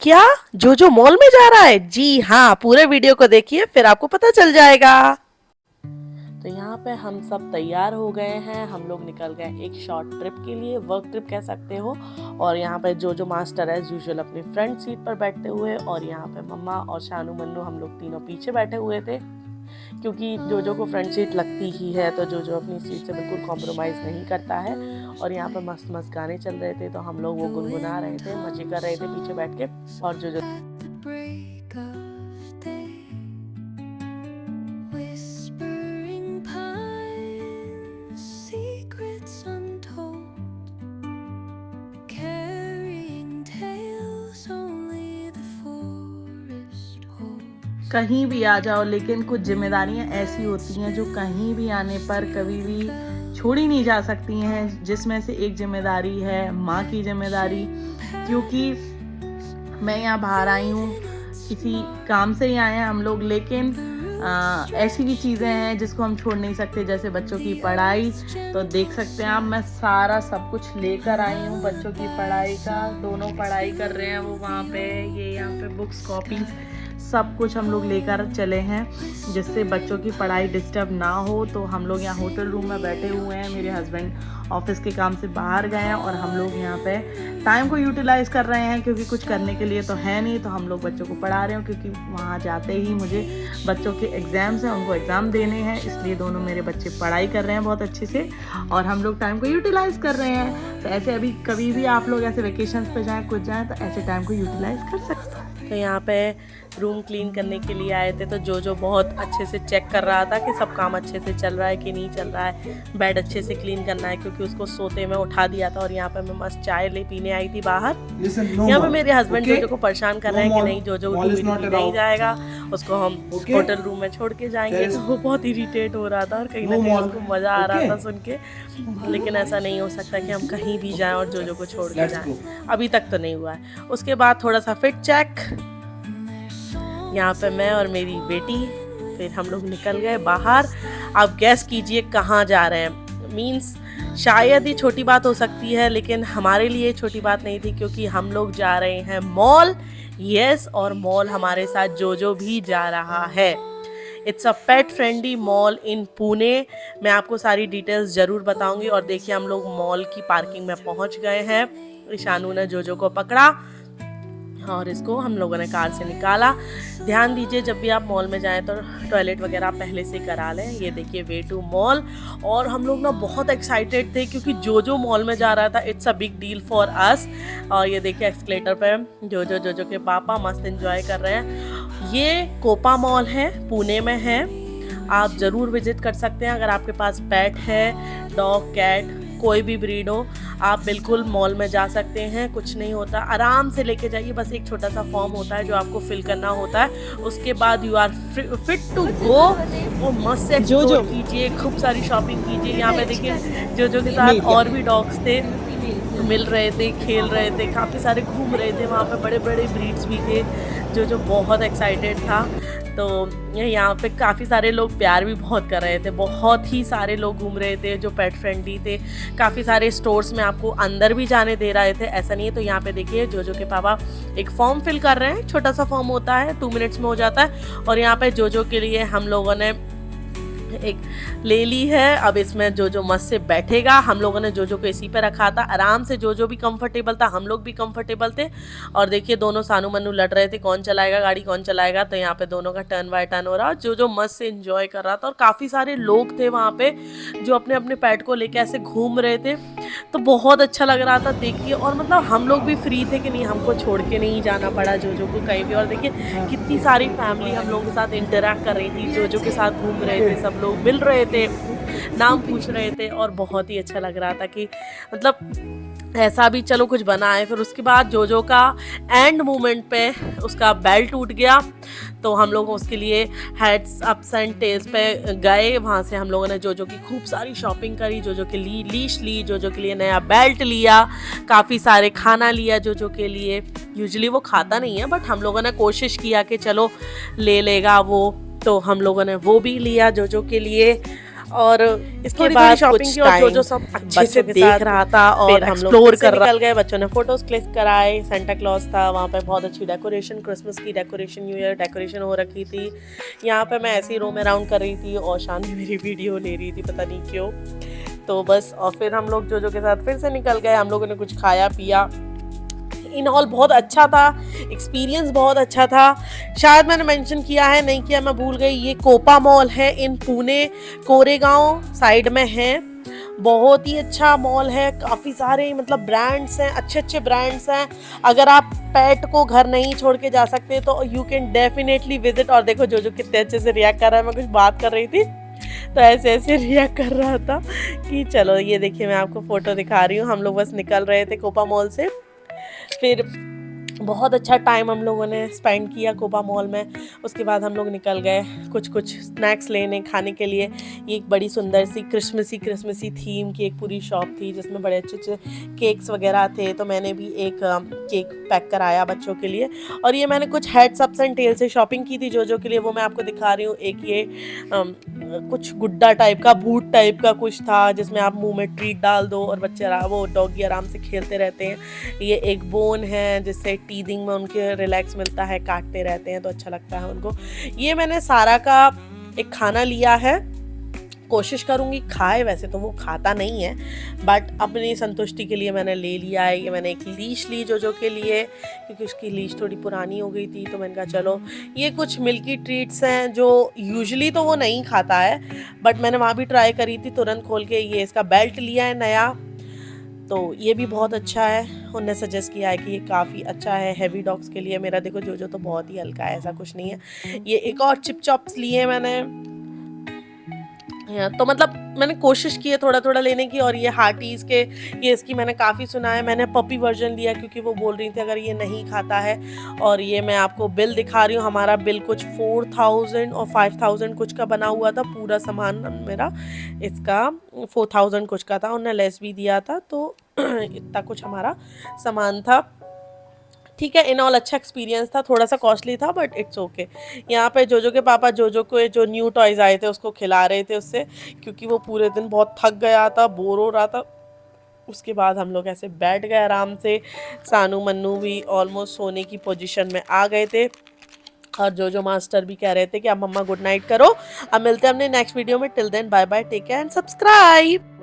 क्या जोजो मॉल में जा रहा है? जी हाँ, पूरे वीडियो को देखिए फिर आपको पता चल जाएगा। तो यहाँ पे हम सब तैयार हो गए हैं। हम लोग निकल गए एक शॉर्ट ट्रिप के लिए, वर्क ट्रिप कह सकते हो। और यहाँ पे जोजो मास्टर एज यूजुअल अपनी फ्रंट सीट पर बैठते हुए, और यहाँ पे मम्मा और शानू मन्नू हम लोग तीनों पीछे बैठे हुए थे, क्योंकि जोजो को फ्रंट सीट लगती ही है, तो जोजो अपनी सीट से बिल्कुल कॉम्प्रोमाइज़ नहीं करता है। और यहाँ पर मस्त मस्त गाने चल रहे थे, तो हम लोग वो गुनगुना रहे थे, मजे कर रहे थे पीछे बैठ के। और जोजो कहीं भी आ जाओ, लेकिन कुछ जिम्मेदारियां ऐसी होती हैं जो कहीं भी आने पर कभी भी छोड़ी नहीं जा सकती हैं, जिसमें से एक जिम्मेदारी है माँ की जिम्मेदारी। क्योंकि मैं यहाँ बाहर आई हूँ, किसी काम से ही आए हैं हम लोग, लेकिन ऐसी भी चीज़ें हैं जिसको हम छोड़ नहीं सकते, जैसे बच्चों की पढ़ाई। तो देख सकते हैं आप, मैं सारा सब कुछ लेकर आई हूँ बच्चों की पढ़ाई का। दोनों पढ़ाई कर रहे हैं, वो वहाँ पे, ये यहाँ पे बुक्स, कॉपीज, सब कुछ हम लोग लेकर चले हैं, जिससे बच्चों की पढ़ाई डिस्टर्ब ना हो। तो हम लोग यहाँ होटल रूम में बैठे हुए हैं, मेरे हस्बैंड ऑफिस के काम से बाहर गए हैं, और हम लोग यहाँ पे टाइम को यूटिलाइज़ कर रहे हैं, क्योंकि कुछ करने के लिए तो है नहीं। तो हम लोग बच्चों को पढ़ा रहे हैं, क्योंकि वहाँ जाते ही मुझे बच्चों के एग्ज़ाम्स हैं, उनको एग्ज़ाम देने हैं, इसलिए दोनों मेरे बच्चे पढ़ाई कर रहे हैं बहुत अच्छे से, और हम लोग टाइम को यूटिलाइज़ कर रहे हैं। तो ऐसे अभी कभी भी आप लोग ऐसे वेकेशंस पे जाएँ, कुछ जाएँ, तो ऐसे टाइम को यूटिलाइज़ कर सकते हैं। तो यहाँ पे रूम क्लीन करने के लिए आए थे, तो जोजो बहुत अच्छे से चेक कर रहा था कि सब काम अच्छे से चल रहा है कि नहीं चल रहा है। बेड अच्छे से क्लीन करना है, क्योंकि उसको सोते में उठा दिया था। और यहाँ पे मैं मस्त चाय ले पीने आई थी बाहर। यहाँ पे मेरे हस्बैंड जोजो को परेशान कर रहे हैं कि नहीं, जोजो नहीं जाएगा, उसको हम होटल रूम में छोड़ के जाएंगे। तो वो बहुत इरिटेट हो रहा था, और कहीं ना कहीं उसको मज़ा आ रहा था सुन के। लेकिन ऐसा नहीं हो सकता कि हम कहीं भी जाएं और जोजो को छोड़ के जाएं। अभी तक तो नहीं हुआ है। उसके बाद थोड़ा सा फिट चेक, यहाँ पे मैं और मेरी बेटी, फिर हम लोग निकल गए बाहर। आप गैस कीजिए कहाँ जा रहे हैं। मीन्स शायद ही छोटी बात हो सकती है, लेकिन हमारे लिए छोटी बात नहीं थी, क्योंकि हम लोग जा रहे हैं मॉल। यस, और मॉल हमारे साथ जोजो भी जा रहा है। It's a pet friendly mall इन पुणे। मैं आपको सारी डिटेल्स ज़रूर बताऊंगी। और देखिए, हम लोग मॉल की पार्किंग में पहुंच गए हैं। ईशानू ने जोजो को पकड़ा और इसको हम लोगों ने कार से निकाला। ध्यान दीजिए, जब भी आप मॉल में जाएं तो टॉयलेट वगैरह आप पहले से करा लें। ये देखिए वे टू मॉल। और हम लोग ना बहुत एक्साइटेड थे, क्योंकि जोजो मॉल में जा रहा था। It's a big deal for us. और ये देखिए एक्सकलेटर पे जोजो के पापा मस्त एंजॉय कर रहे हैं। ये कोपा मॉल है, पुणे में है। आप ज़रूर विजिट कर सकते हैं। अगर आपके पास पेट है, डॉग, कैट, कोई भी ब्रीड हो, आप बिल्कुल मॉल में जा सकते हैं। कुछ नहीं होता, आराम से लेके जाइए। बस एक छोटा सा फॉर्म होता है जो आपको फिल करना होता है। उसके बाद you are fit to go. और मस्त से एक्सप्लोर कीजिए, खूब सारी शॉपिंग कीजिए। यहाँ पे देखिए जोजो के साथ और भी डॉग्स थे, मिल रहे थे, खेल रहे थे, काफ़ी सारे घूम रहे थे। वहाँ पे बड़े बड़े ब्रीड्स भी थे। जो बहुत एक्साइटेड था। तो यहाँ पे काफ़ी सारे लोग प्यार भी बहुत कर रहे थे। बहुत ही सारे लोग घूम रहे थे जो पेट फ्रेंडली थे। काफ़ी सारे स्टोर्स में आपको अंदर भी जाने दे रहे थे, ऐसा नहीं है। तो यहाँ पे देखिए जोजो के पापा एक फॉर्म फिल कर रहे हैं। छोटा सा फॉर्म होता है, 2 मिनट्स में हो जाता है। और यहाँ पे जोजो के लिए हम लोगों ने एक ले ली है। अब इसमें जोजो मस्त से बैठेगा। हम लोगों ने जोजो को इसी पे रखा था, आराम से। जोजो भी कंफर्टेबल था, हम लोग भी कंफर्टेबल थे। और देखिए दोनों सानू मन्नू लड़ रहे थे, कौन चलाएगा गाड़ी, कौन चलाएगा। तो यहाँ पे दोनों का टर्न बाय टर्न हो रहा। जोजो मस्त से एंजॉय कर रहा था। और काफ़ी सारे लोग थे वहाँ पे जो अपने अपने पेट को लेके ऐसे घूम रहे थे। तो बहुत अच्छा लग रहा था देख के। और मतलब हम लोग भी फ्री थे कि नहीं, हमको छोड़ के नहीं जाना पड़ा जोजो को कहीं भी। और देखिए कितनी सारी फैमिली हम लोगों के साथ इंटरेक्ट कर रही थी, जोजो के साथ घूम रहे थे, सब लोग मिल रहे थे, नाम पूछ रहे थे। और बहुत ही अच्छा लग रहा था कि मतलब ऐसा भी चलो कुछ बना है। फिर उसके बाद जोजो का एंड मोमेंट पे उसका बेल्ट टूट गया। तो हम लोग उसके लिए हेड्स अप्स एंड टेल्स पे गए। वहाँ से हम लोगों ने जोजो की खूब सारी शॉपिंग करी, जोजो के लिए लीश ली, जोजो के लिए नया बेल्ट लिया, काफ़ी सारे खाना लिया जोजो के लिए। यूजुअली वो खाता नहीं है, बट हम लोगों ने कोशिश किया कि चलो ले लेगा वो। तो हम लोगों ने वो भी लिया जोजो के लिए। और इसके थोड़ी बाद शॉपिंग कुछ की और जो टाइम सब अच्छे से बच्चों के देख रहा था और फिर हम लोग एक्सप्लोर फिर से कर रहा निकल गए। बच्चों ने फोटोज क्लिक कराए, सेंटा क्लॉज था वहाँ पे, बहुत अच्छी डेकोरेशन, क्रिसमस की डेकोरेशन, न्यू ईयर डेकोरेशन हो रखी थी। यहाँ पे मैं ऐसे ही रोम अराउंड कर रही थी और शान भी मेरी वीडियो ले रही थी, पता नहीं क्यों। तो बस, और फिर हम लोग जो के साथ फिर से निकल गए। हम लोगों ने कुछ खाया पिया। इन ऑल बहुत अच्छा था, एक्सपीरियंस बहुत अच्छा था। शायद मैंने मेंशन किया है, नहीं किया मैं भूल गई, ये कोपा मॉल है इन पुणे, कोरेगांव साइड में है। बहुत ही अच्छा मॉल है, काफ़ी सारे मतलब ब्रांड्स हैं, अच्छे अच्छे ब्रांड्स हैं। अगर आप पेट को घर नहीं छोड़ के जा सकते तो यू कैन डेफिनेटली विजिट। और देखो जो कितने अच्छे से रिएक्ट कर रहा है, मैं कुछ बात कर रही थी तो ऐसे ऐसे रिएक्ट कर रहा था कि चलो ये देखिए मैं आपको फ़ोटो दिखा रही हूँ। हम लोग बस निकल रहे थे कोपा मॉल से, फिर बहुत अच्छा टाइम हम लोगों ने स्पेंड किया कोपा मॉल में। उसके बाद हम लोग निकल गए कुछ स्नैक्स लेने खाने के लिए। ये एक बड़ी सुंदर सी क्रिसमसी थीम की एक पूरी शॉप थी जिसमें बड़े अच्छे अच्छे केक्स वगैरह थे। तो मैंने भी एक केक पैक कराया बच्चों के लिए। और ये मैंने कुछ हेड्स अप्स एंड टेल से शॉपिंग की थी जो के लिए, वो मैं आपको दिखा रही हूँ। एक ये कुछ गुड्डा टाइप का, बूट टाइप का कुछ था जिसमें आप मुंह में ट्रीट डाल दो और बच्चे वो डॉगी आराम से खेलते रहते हैं। ये एक बोन है जिससे टीदिंग में उनके रिलैक्स मिलता है, काटते रहते हैं तो अच्छा लगता है उनको। ये मैंने सारा का एक खाना लिया है, कोशिश करूँगी खाए, वैसे तो वो खाता नहीं है बट अपनी संतुष्टि के लिए मैंने ले लिया है। ये मैंने एक लीश ली जो के लिए, क्योंकि उसकी लीश थोड़ी पुरानी हो गई थी तो मैंने कहा चलो। ये कुछ मिल्की ट्रीट्स हैं जो यूजुअली तो वो नहीं खाता है बट मैंने वहाँ भी ट्राई करी थी तुरंत खोल के। ये इसका बेल्ट लिया है नया, तो ये भी बहुत अच्छा है। उन्होंने सजेस्ट किया है कि ये काफ़ी अच्छा है हैवी डॉग्स के लिए। मेरा देखो जो तो बहुत ही हल्का है, ऐसा कुछ नहीं है। ये एक और चिप चॉप्स लिए मैंने, तो मतलब मैंने कोशिश की है थोड़ा थोड़ा लेने की। और ये हार्टीज़ के, ये इसकी मैंने काफ़ी सुना है। मैंने पपी वर्जन लिया क्योंकि वो बोल रही थी अगर ये नहीं खाता है। और ये मैं आपको बिल दिखा रही हूँ, हमारा बिल कुछ 4000 और 5000 कुछ का बना हुआ था। पूरा सामान मेरा इसका 4000 कुछ का था, उन्होंने लेस भी दिया था, तो इतना कुछ हमारा सामान था। ठीक है, इन ऑल अच्छा एक्सपीरियंस था, थोड़ा सा कॉस्टली था बट इट्स ओके। यहाँ पे जो के पापा जो को जो न्यू टॉयज़ आए थे उसको खिला रहे थे उससे, क्योंकि वो पूरे दिन बहुत थक गया था, बोर हो रहा था। उसके बाद हम लोग ऐसे बैठ गए आराम से। सानू मन्नू भी ऑलमोस्ट सोने की पोजीशन में आ गए थे और जो मास्टर भी कह रहे थे कि अब मम्मा गुड नाइट करो। अब मिलते हैं अपने नेक्स्ट वीडियो में। Till then bye bye, take care and subscribe.